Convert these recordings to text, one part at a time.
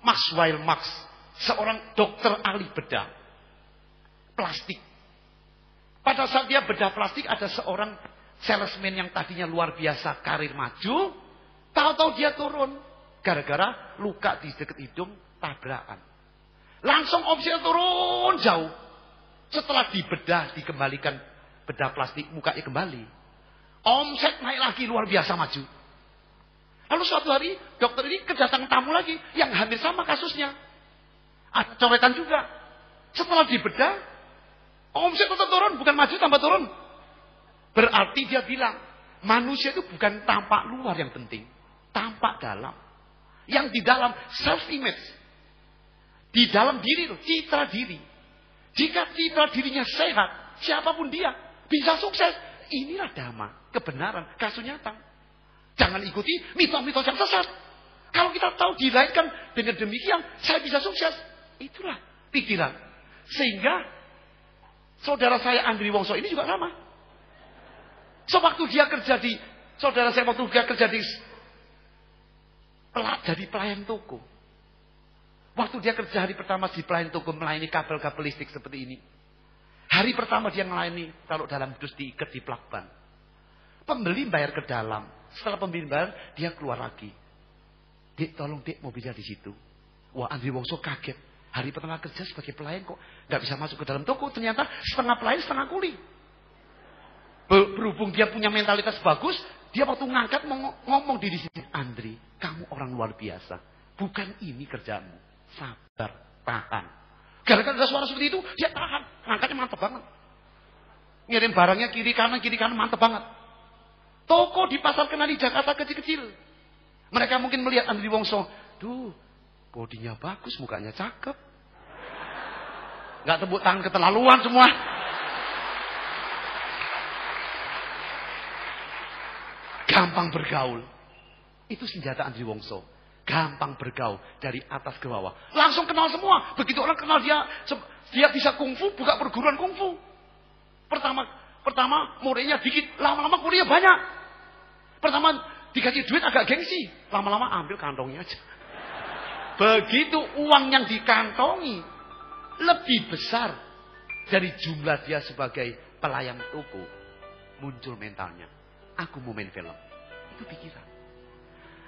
Maxwell Maltz, seorang dokter ahli bedah plastik. Pada saat dia bedah plastik, ada seorang salesman yang tadinya luar biasa karir maju, tahu-tahu dia turun gara-gara luka di dekat hidung tabrakan. Langsung omset turun jauh. Setelah dibedah, dikembalikan bedah plastik, mukanya kembali. Omset naik lagi luar biasa maju. Lalu suatu hari dokter ini kedatangan tamu lagi yang hampir sama kasusnya. Ada coretan juga. Setelah dibedah, omset tetap turun, bukan maju tambah turun. Berarti dia bilang, manusia itu bukan tampak luar yang penting, tampak dalam. Yang di dalam self image. Di dalam diri itu, citra diri. Jika citra dirinya sehat, siapapun dia bisa sukses. Inilah dhamma, kebenaran, kasus nyata. Jangan ikuti mitos-mitos yang sesat. Kalau kita tahu dilahirkan dengan demikian, saya bisa sukses. Itulah pikiran. Sehingga saudara saya Andri Wongso ini juga sama. Sewaktu dia kerja di, saudara saya waktu dia kerja di jadi pelayan toko. Waktu dia kerja hari pertama di pelayan toko melayani kabel-kabel listrik seperti ini. Hari pertama dia melayani kalau dalam dus diikat di plakban. Pembeli bayar ke dalam. Setelah pembeli bayar, dia keluar lagi. Dek, tolong dek, mobilnya di situ. Wah, Andri Wongso kaget. Hari pertama kerja sebagai pelayan kok nggak bisa masuk ke dalam toko. Ternyata setengah pelayan, setengah kuli. Berhubung dia punya mentalitas bagus, dia waktu ngangkat ngomong di sini, Andri, kamu orang luar biasa. Bukan ini kerjamu. Sabar, tahan. Gara-gara ada suara seperti itu, dia tahan. Ngangkatnya mantep banget. Ngirim barangnya kiri kanan mantep banget. Toko di pasar kenal di Jakarta kecil-kecil. Mereka mungkin melihat Andri Wongso, duh, bodinya bagus, mukanya cakep. Gak tepuk tangan keterlaluan semua. Gampang bergaul. Itu senjata Andri Wongso. Gampang bergaul dari atas ke bawah. Langsung kenal semua. Begitu orang kenal dia bisa kungfu, buka perguruan kungfu. Pertama muridnya dikit, lama-lama muridnya banyak. Pertama dikasih duit agak gengsi, lama-lama ambil kantongnya aja. Begitu uang yang dikantongi lebih besar dari jumlah dia sebagai pelayan toko, muncul mentalnya. Aku mau main film. Itu pikiran.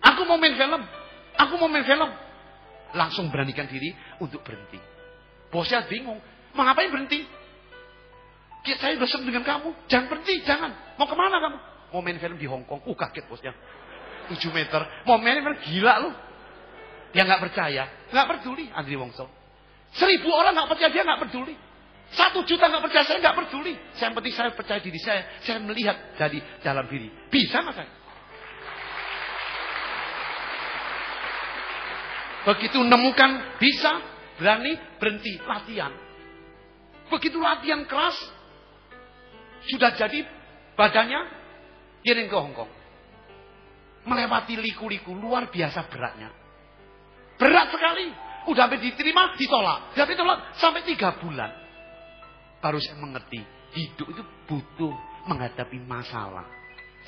Aku mau main film. Langsung beranikan diri untuk berhenti. Bosnya bingung. Mau ngapain berhenti? Saya bosan dengan kamu. Jangan berhenti, jangan. Mau kemana kamu? Mau main film di Hong Kong. Kaget bosnya. 7 meter. Mau main film, gila lu. Dia nggak percaya. Nggak peduli Andri Wongso. 1000 orang nggak percaya, dia nggak peduli. 1 juta nggak percaya, saya nggak peduli. Yang penting saya percaya diri saya. Saya melihat dari dalam diri. Bisa nggak saya? Begitu menemukan bisa, berani, berhenti, latihan. Begitu latihan keras, sudah jadi badannya, kirim ke Hong Kong. Melewati liku-liku, luar biasa beratnya. Berat sekali. Udah sampai diterima, ditolak. Sampai ditolak sampai 3 bulan. Baru saya mengerti, hidup itu butuh menghadapi masalah.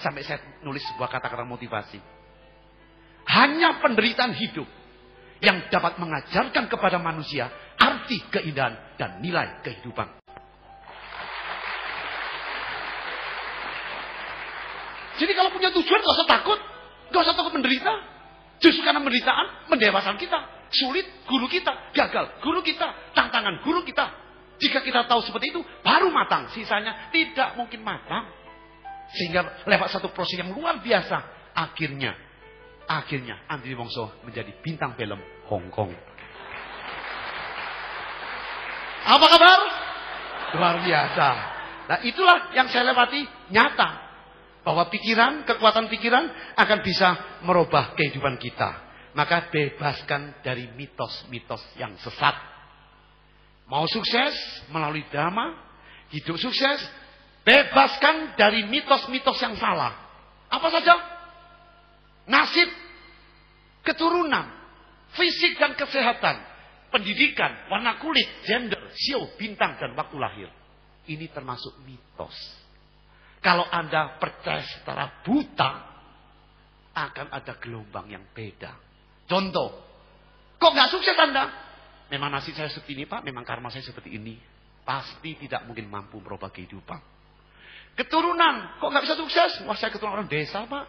Sampai saya nulis sebuah kata-kata motivasi. Hanya penderitaan hidup yang dapat mengajarkan kepada manusia arti keindahan dan nilai kehidupan. Jadi kalau punya tujuan gak usah takut. Gak usah takut menderita. Justru karena penderitaan mendewasakan kita. Sulit guru kita, gagal guru kita, tantangan guru kita. Jika kita tahu seperti itu, baru matang. Sisanya tidak mungkin matang. Sehingga lewat satu proses yang luar biasa, akhirnya Andri Wongso menjadi bintang film Hong Kong. Apa kabar? Luar biasa. Nah, itulah yang saya lewati nyata. Bahwa kekuatan pikiran akan bisa merubah kehidupan kita. Maka bebaskan dari mitos-mitos yang sesat. Mau sukses melalui dhamma, hidup sukses, bebaskan dari mitos-mitos yang salah. Apa saja? Nasib, keturunan, fisik dan kesehatan, pendidikan, warna kulit, gender, sio, bintang, dan waktu lahir. Ini termasuk mitos. Kalau Anda percaya secara buta, akan ada gelombang yang beda. Contoh, Kok nggak sukses Anda? Memang nasib saya seperti ini Pak, memang karma saya seperti ini. Pasti tidak mungkin mampu merubah kehidupan. Keturunan, kok nggak bisa sukses? Wah, saya keturunan orang desa Pak.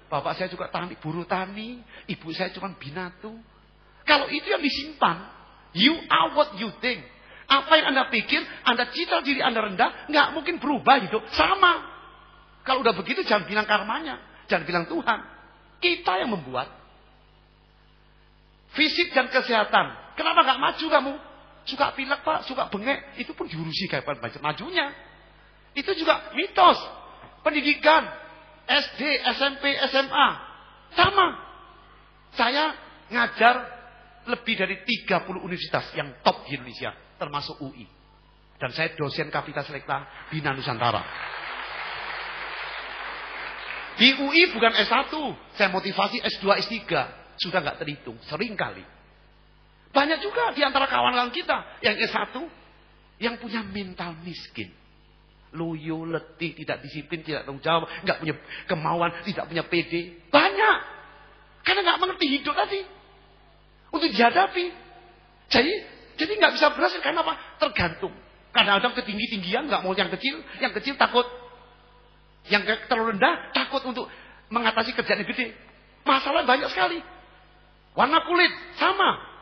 Bapak saya juga buruh tani, ibu saya cuma binatu. Kalau itu yang disimpan, you are what you think. Apa yang Anda pikir, Anda citra diri Anda rendah, nggak mungkin berubah hidup. Sama. Kalau udah begitu jangan bilang karmanya, jangan bilang Tuhan. Kita yang membuat. Fisik dan kesehatan. Kenapa nggak maju kamu? Suka pilek Pak, suka bengek. Itu pun diurusi kayak macam majunya. Itu juga mitos. Pendidikan. SD, SMP, SMA. Sama. Saya ngajar lebih dari 30 universitas yang top di Indonesia. Termasuk UI. Dan saya dosen Kapita Selekta Bina Nusantara. Di UI bukan S1. Saya motivasi S2, S3. Sudah nggak terhitung. Sering kali. Banyak juga di antara kawan-kawan kita. Yang S1. Yang punya mental miskin. Loyo, letih, tidak disiplin, tidak tanggung jawab. Nggak punya kemauan, tidak punya PD. Banyak. Karena nggak mengerti hidup tadi. Untuk dihadapi. Jadi nggak bisa berhasil. Karena apa? Tergantung. Kadang-kadang ketinggi-tinggian nggak mau yang kecil. Yang kecil takut. Yang terlalu rendah takut untuk mengatasi kerjaan yang gede. Masalah banyak sekali. Warna kulit sama.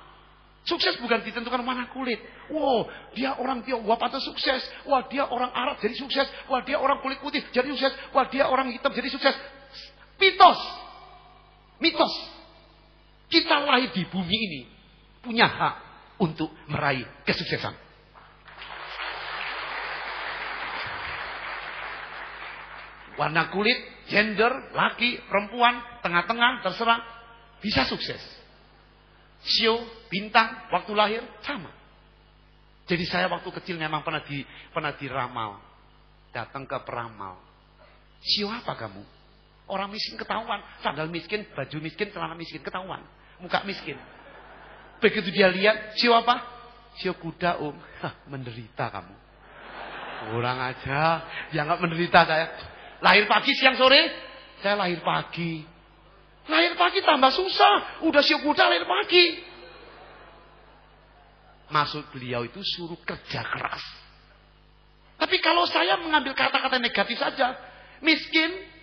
Sukses bukan ditentukan warna kulit. Wow, dia orang Tionghoa patut sukses. Wah, dia orang Arab jadi sukses. Wah, dia orang kulit putih jadi sukses. Wah, dia orang hitam jadi sukses. Mitos. Mitos. Kita lahir di bumi ini punya hak untuk meraih kesuksesan. Warna kulit, gender, laki, perempuan, tengah-tengah, terserah. Bisa sukses. Sio, bintang, waktu lahir, sama. Jadi saya waktu kecil memang pernah diramal. Datang ke peramal. Sio apa kamu? Orang miskin ketahuan. Sandal miskin, baju miskin, celana miskin ketahuan. Muka miskin. Begitu dia lihat, sio apa? Sio kuda om. Hah, menderita kamu. Kurang aja. Dianggap menderita saya. Lahir pagi, siang, sore. Saya lahir pagi. Lahir pagi tambah susah. Udah sio kuda lahir pagi. Maksud beliau itu suruh kerja keras. Tapi kalau saya mengambil kata-kata negatif saja. Miskin.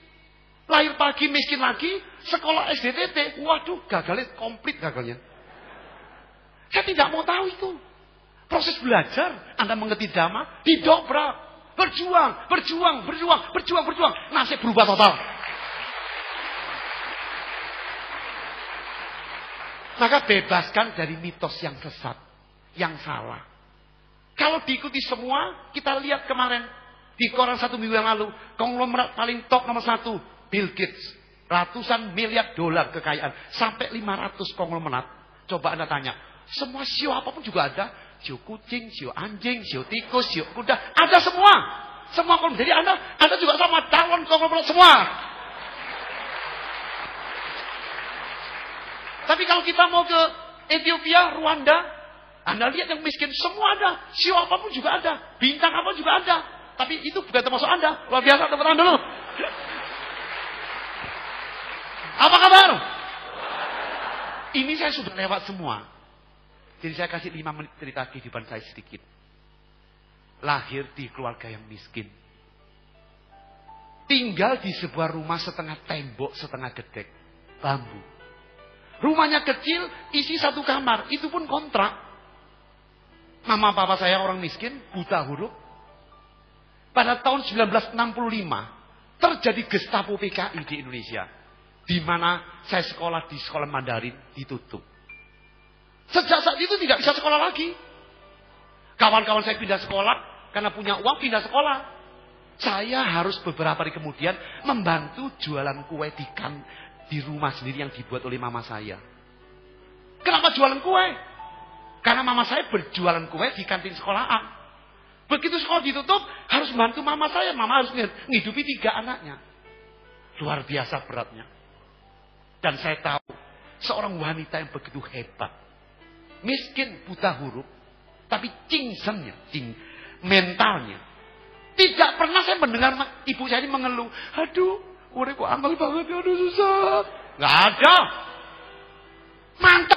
Lahir pagi, miskin lagi. Sekolah SDTT. Waduh, gagalnya komplit gagalnya. Saya tidak mau tahu itu. Proses belajar. Anda mengerti dhamma. Didobrak. Berjuang. Nasib berubah total. Maka bebaskan dari mitos yang sesat. Yang salah. Kalau diikuti semua, kita lihat kemarin. Di koran 1 minggu yang lalu. Konglomerat paling top nomor 1. Bill Gates. Ratusan miliar dolar kekayaan. Sampai 500 konglomerat. Coba Anda tanya. Semua sio apapun juga ada. Sio kucing, sio anjing, sio tikus, sio kuda. Ada semua. Semua konglomerat. Jadi Anda juga sama calon konglomerat semua. Tapi kalau kita mau ke Ethiopia, Rwanda, Anda lihat yang miskin semua ada. Sio apapun juga ada. Bintang apa juga ada. Tapi itu bukan termasuk Anda. Luar biasa, tepuk tangan dulu. Apa kabar? Ini saya sudah lewat semua. Jadi saya kasih 5 menit cerita kehidupan saya sedikit. Lahir di keluarga yang miskin. Tinggal di sebuah rumah setengah tembok, setengah gedek. Bambu. Rumahnya kecil, isi 1 kamar. Itu pun kontrak. Mama papa saya orang miskin, buta huruf. Pada tahun 1965, terjadi Gestapo PKI di Indonesia. Di mana saya sekolah di sekolah Mandarin ditutup. Sejak saat itu tidak bisa sekolah lagi. Kawan-kawan saya pindah sekolah, karena punya uang pindah sekolah. Saya harus beberapa hari kemudian membantu jualan kue di rumah sendiri yang dibuat oleh mama saya. Kenapa jualan kue? Karena mama saya berjualan kue di kantin sekolahan. Begitu sekolah ditutup, harus bantu mama saya. Mama harus menghidupi 3 anaknya. Luar biasa beratnya. Dan saya tahu, seorang wanita yang begitu hebat. Miskin, buta huruf. Tapi cingsennya, mentalnya. Tidak pernah saya mendengar ibu saya ini mengeluh. Aduh, urip kok angel banget, aduh susah. Nggak ada. Mantap.